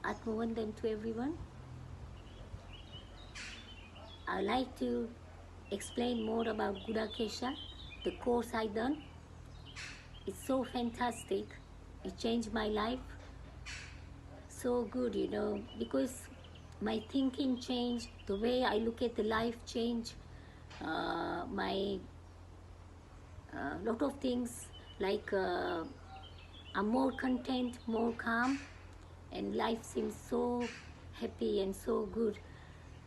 Atmavandam to everyone. I'd like to explain more about Gudakesha, the course I done. It's so fantastic. It changed my life. So good, because my thinking changed, the way I look at the life changed, my lot of things, like I'm more content, more calm, and life seems so happy and so good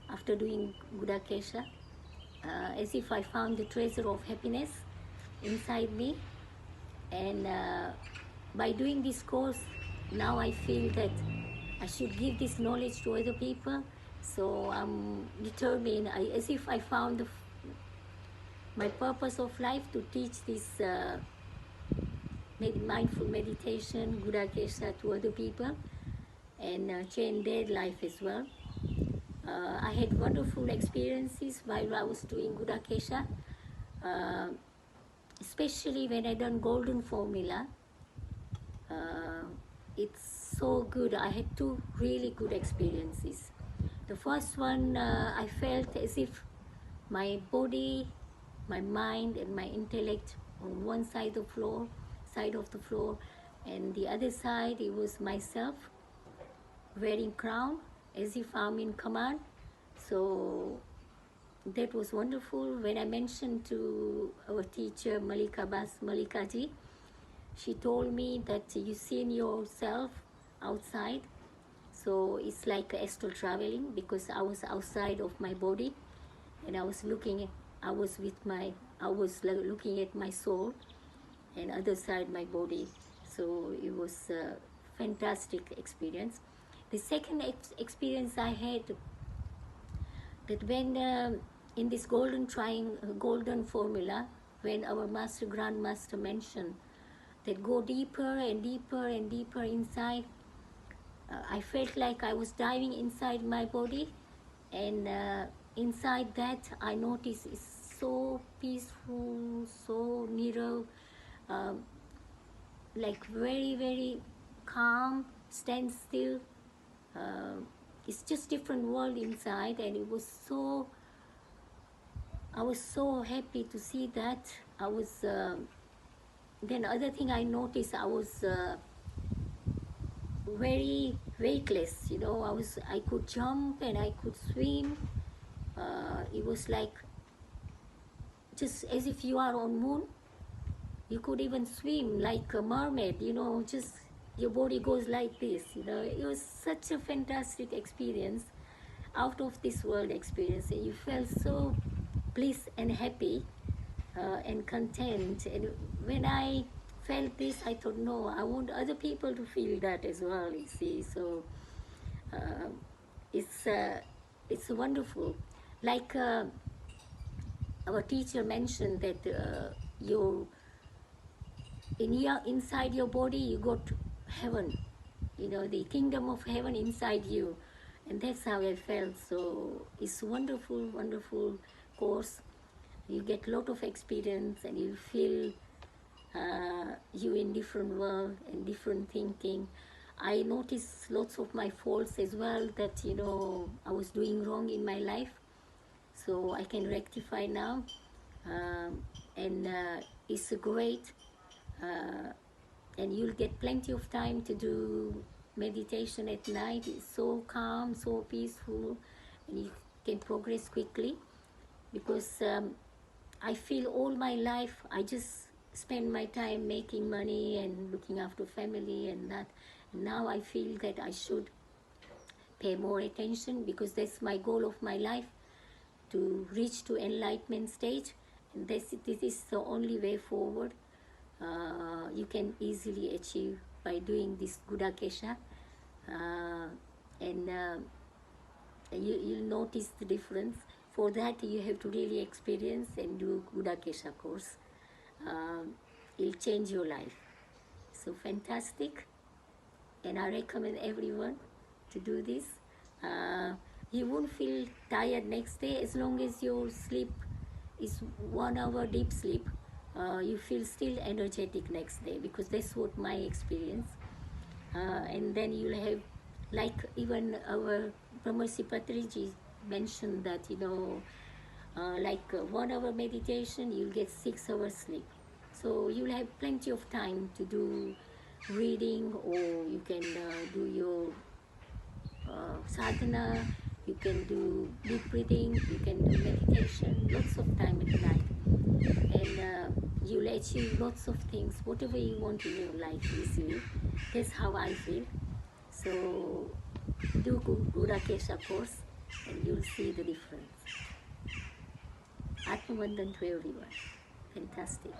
after doing Gudakesha, as if I found the treasure of happiness inside me. And by doing this course, now I feel that I should give this knowledge to other people. So I'm determined, as if I found my purpose of life to teach this mindful meditation, Gudakesha, to other people and change their life as well. I had wonderful experiences while I was doing Gudakesha, especially when I done Golden Formula. It's so good. I had two really good experiences. The first one, I felt as if my body, my mind and my intellect on one side of the floor, and the other side it was myself wearing crown, as if I'm in command. So that was wonderful. When I mentioned to our teacher Malika ji, she told me that you seen yourself outside, so it's like astral traveling, because I was outside of my body and I was looking at my soul and other side my body. So it was a fantastic experience. The second experience I had, that when in this golden formula, when our grandmaster mentioned that go deeper and deeper and deeper inside, I felt like I was diving inside my body, and inside that I noticed it's so peaceful, so Nidra, like very, very calm, stand still. It's just different world inside, and it was so, I was so happy to see that. I was then other thing I noticed, I was very weightless, I could jump and I could swim. It was like just as if you are on moon. You could even swim like a mermaid, just your body goes like this, It was such a fantastic experience, out of this world experience, and you felt so bliss and happy and content. And when I felt this, I thought, no, I want other people to feel that as well, you see. So it's wonderful. Like our teacher mentioned that inside your body you got heaven, the kingdom of heaven inside you, and that's how I felt. So it's wonderful, wonderful course. You get a lot of experience and you feel you in different world and different thinking. I noticed lots of my faults as well, that I was doing wrong in my life, so I can rectify now. And it's great, and you'll get plenty of time to do meditation at night. It's so calm, so peaceful, and you can progress quickly, because I feel all my life I just spend my time making money and looking after family and that. Now I feel that I should pay more attention, because that's my goal of my life, to reach to enlightenment stage, and this is the only way forward. You can easily achieve by doing this Gudakesha, and you'll notice the difference. For that you have to really experience and do Gudakesha course. It'll change your life. So fantastic, and I recommend everyone to do this. You won't feel tired next day, as long as your sleep is 1 hour deep sleep. You feel still energetic next day, because that's what my experience. And then you'll have Like even our Brahmarshi Patriji mentioned that, 1 hour meditation, you'll get 6 hours sleep. So you'll have plenty of time to do reading, or you can do your sadhana, you can do deep breathing, you can do meditation, lots of time at night. And you'll achieve lots of things, whatever you want in your life easily. That's how I feel. So do Gudakesha course and you'll see the difference. Atmavandan to everyone. Fantastic.